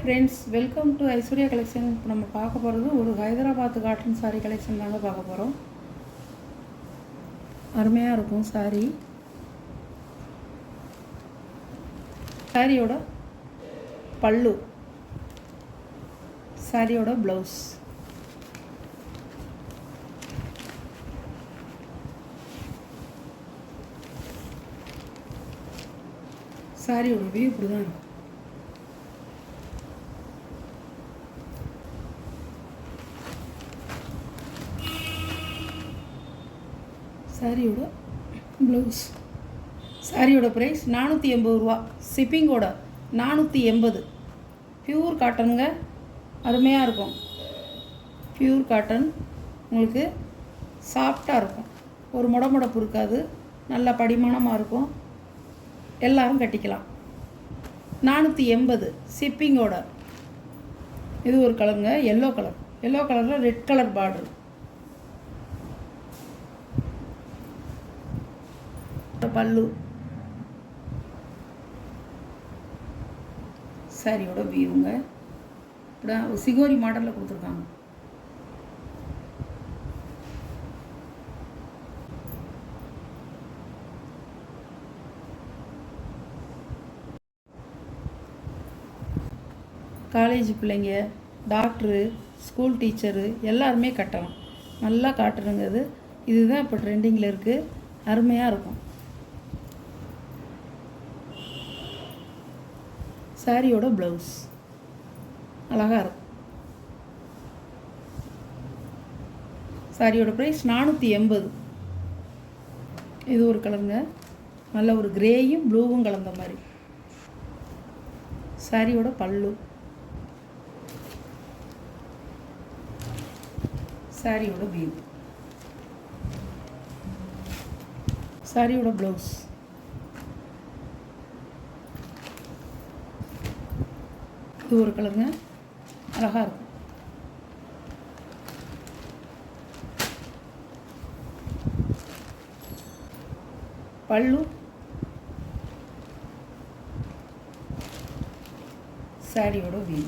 Friends, welcome to Aishwarya collection. இப்போ நம்ம பார்க்க போகிறது ஒரு ஹைதராபாத் காட்டன் சாரீ கலெக்ஷன் தாங்க பார்க்க போகிறோம். அருமையாக இருக்கும் சாரீ. சாரியோட பல்லு, சாரியோட ப்ளவுஸ், சாரியோட வியூ இப்படி தான் இருக்கும். சாரியோட ப்ளவுஸ். சாரியோட ப்ரைஸ் 480 ரூபா. ஷிப்பிங்கோட 480. பியூர் காட்டனுங்க, அருமையாக இருக்கும். பியூர் காட்டன், உங்களுக்கு சாஃப்டாக இருக்கும், ஒரு முடமுடப்பு இருக்காது, நல்லா படிமானமாக இருக்கும், எல்லோரும் கட்டிக்கலாம். 480 ஷிப்பிங்கோட. இது ஒரு கலருங்க, எல்லோ கலர். எல்லோ கலரில் ரெட் கலர் பார்டர். பல்லு, சாரியோட வியூங்க இப்படி சிகோரி மாடலில் கொடுத்துருக்காங்க. காலேஜ் பிள்ளைங்க, டாக்டரு, ஸ்கூல் டீச்சரு எல்லாருமே கட்டலாம். நல்லா காட்டுறங்கிறது இதுதான் இப்போ ட்ரெண்டிங்கில் இருக்குது. அருமையாக இருக்கும். சாரியோட ப்ளவுஸ் அழகாக இருக்கும். சாரியோட ப்ரைஸ் 480. இது ஒரு கலருங்க, நல்ல ஒரு கிரேயும் ப்ளூவும் கலந்த மாதிரி. சாரியோட பல்லு, சாரியோட வியூ, சாரியோட ப்ளவுஸ். இது ஒரு கலருங்க, அழகாக இருக்கும். பல்லு, சாரியோட வியூ.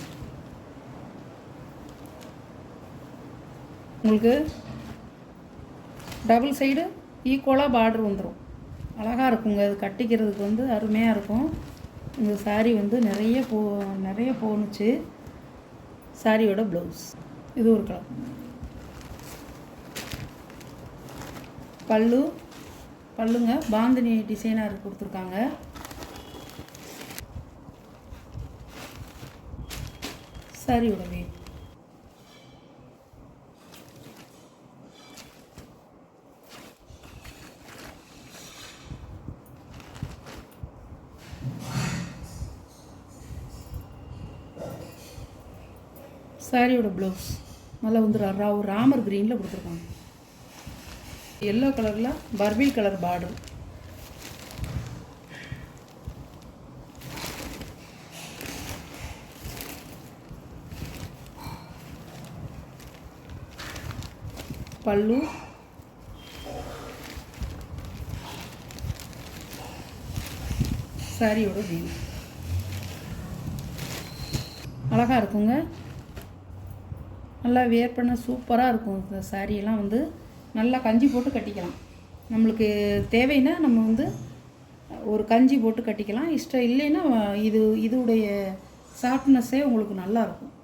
உங்களுக்கு டபுள் சைடு ஈக்குவலாக பார்டர் வந்துடும். அழகாக இருக்குங்க. அது கட்டிக்கிறதுக்கு வந்து அருமையாக இருக்கும். இந்த சாரீ வந்து நிறைய போணுச்சு. சாரியோட ப்ளவுஸ். இது ஒரு கலர். பல்லுங்க பாந்தினி டிசைனாக கொடுத்துருக்காங்க. சாரியோட வியூ. சாரியோட ப்ளவுஸ் நல்லா வந்து ராமர் க்ரீனில் கொடுத்துருக்காங்க. எல்லோ கலரில் பர்பிள் கலர் பார்டர். பல்லு, சாரியோட வியூ. அழகாக இருக்குங்க. நல்லா வியர் பண்ண சூப்பராக இருக்கும். இந்த சாரியெல்லாம் வந்து நல்லா கஞ்சி போட்டு கட்டிக்கலாம். நம்மளுக்கு தேவைன்னா நம்ம வந்து ஒரு கஞ்சி போட்டு கட்டிக்கலாம். இஷ்டம் இல்லைன்னா இதுடைய சாஃப்ட்னஸ்ஸே உங்களுக்கு நல்லாயிருக்கும்.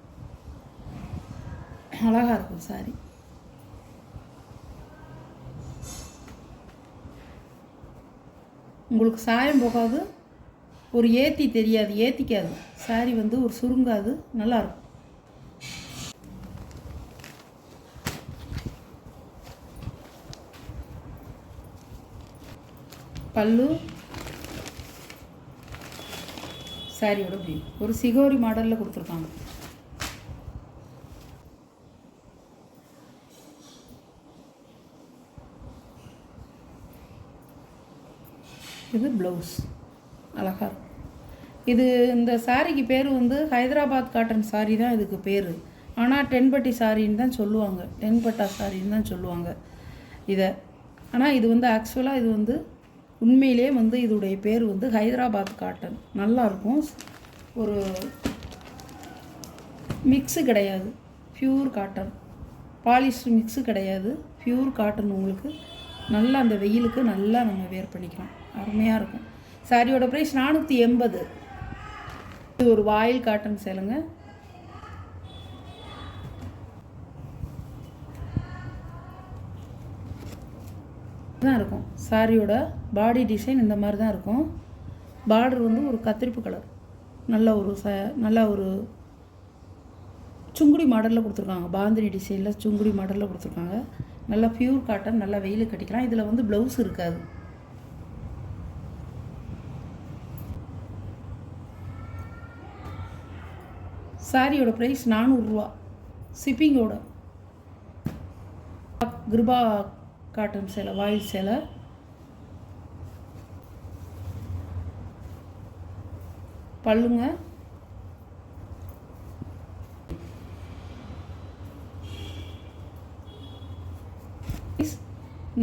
அழகாக இருக்கும் சாரி. உங்களுக்கு சாயம் போகாது, ஒரு ஏற்றிக்காது. சாரி வந்து ஒரு சுருங்காது, நல்லாயிருக்கும். பல்லு, சாரியோட வியூ. ஒரு சிகோரி மாடலில் கொடுத்துருக்காங்க. இது ப்ளவுஸ். அழகாக இருக்கும். இந்த சாரிக்கு பேர் வந்து ஹைதராபாத் காட்டன் சாரி தான் இதுக்கு பேர். ஆனால் டென்பட்டி சாரின்னு தான் சொல்லுவாங்க. டென்பட்டா சாரின்னு தான் சொல்லுவாங்க இதை. ஆனால் இது வந்து ஆக்சுவலாக இது வந்து உண்மையிலே வந்து இதோடைய பேர் வந்து ஹைதராபாத் காட்டன். நல்லாயிருக்கும். ஒரு மிக்ஸு கிடையாது, ப்யூர் காட்டன். பாலிஸ்டர் மிக்ஸு கிடையாது, ப்யூர் காட்டன். உங்களுக்கு நல்லா அந்த வெயிலுக்கு நல்லா நம்ம வேர் பண்ணிக்கலாம், அருமையாக இருக்கும். சாரியோட ப்ரைஸ் 480. இது ஒரு வாயில் காட்டன் சேலைங்க. தான் இருக்கும். சாரியோட பாடி டிசைன் இந்த மாதிரி தான் இருக்கும். பார்டர் வந்து ஒரு கத்திரிப்பு கலர், நல்ல ஒரு சுங்குடி மாடலில் கொடுத்துருக்காங்க. பாந்தினி டிசைனில் சுங்குடி மாடலில் கொடுத்துருக்காங்க. நல்லா ப்யூர் காட்டன், நல்லா வெயில் கட்டிக்கலாம். இதில் வந்து ப்ளவுஸ் இருக்காது. சாரியோட ப்ரைஸ் 400 ரூபா ஷிப்பிங்கோட. கிருபா காட்டன் சேலை, வாயில் சேலை. பல்லுங்க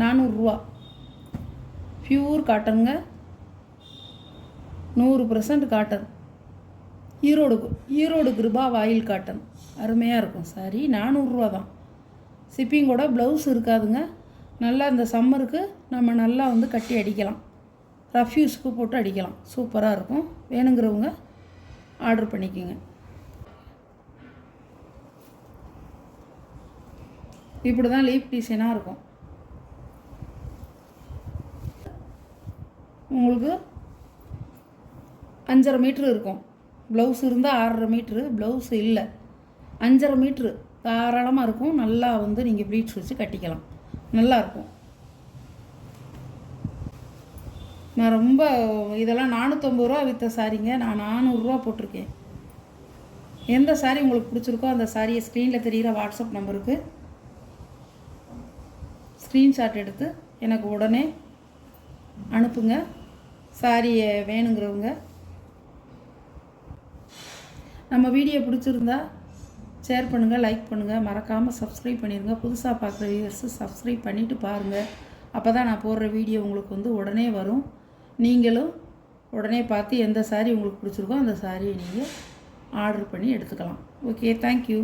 $400. ப்யூர் காட்டனுங்க, 100% cotton. Erode Kiruba voile cotton, அருமையாக இருக்கும். சாரி 400 ரூபா தான். ஷிப்பிங்கோட. ப்ளவுஸ் இருக்காதுங்க. நல்லா இந்த சம்மருக்கு நம்ம நல்லா வந்து கட்டி அடிக்கலாம், ரஃப் யூஸ்க்கு போட்டு அடிக்கலாம், சூப்பராக இருக்கும். வேணுங்கிறவங்க ஆர்டர் பண்ணிக்கோங்க. இப்படி தான் லீப் டிசைனாக இருக்கும். உங்களுக்கு 5.5 மீட்ரு இருக்கும். ப்ளவுஸ் இருந்தால் 6.5 மீட்ரு, ப்ளவுஸ் இல்லை 5.5 மீட்ரு தாராளமாக இருக்கும். நல்லா வந்து நீங்கள் ப்ளீட்ஸ் வச்சு கட்டிக்கலாம், நல்லாயிருக்கும். நான் ரொம்ப இதெல்லாம் 450 ரூபா விற்ற சாரிங்க, நான் 400 ரூபா போட்டிருக்கேன். எந்த சாரி உங்களுக்கு பிடிச்சிருக்கோ அந்த சாரியை ஸ்க்ரீனில் தெரிகிற வாட்ஸ்அப் நம்பருக்கு ஸ்க்ரீன்ஷாட் எடுத்து எனக்கு உடனே அனுப்புங்க. சாரியை வேணுங்கிறவங்க. நம்ம வீடியோ பிடிச்சிருந்தா ஷேர் பண்ணுங்கள், லைக் பண்ணுங்கள், மறக்காமல் சப்ஸ்கிரைப் பண்ணிடுங்க. புதுசாக பார்க்குற வியூவர்ஸு சப்ஸ்கிரைப் பண்ணிவிட்டு பாருங்கள். அப்போ தான் நான் போடுற வீடியோ உங்களுக்கு வந்து உடனே வரும். நீங்களும் உடனே பார்த்து எந்த சாரி உங்களுக்கு பிடிச்சிருக்கோ அந்த சாரியை நீங்கள் ஆர்டர் பண்ணி எடுத்துக்கலாம். Okay, thank you.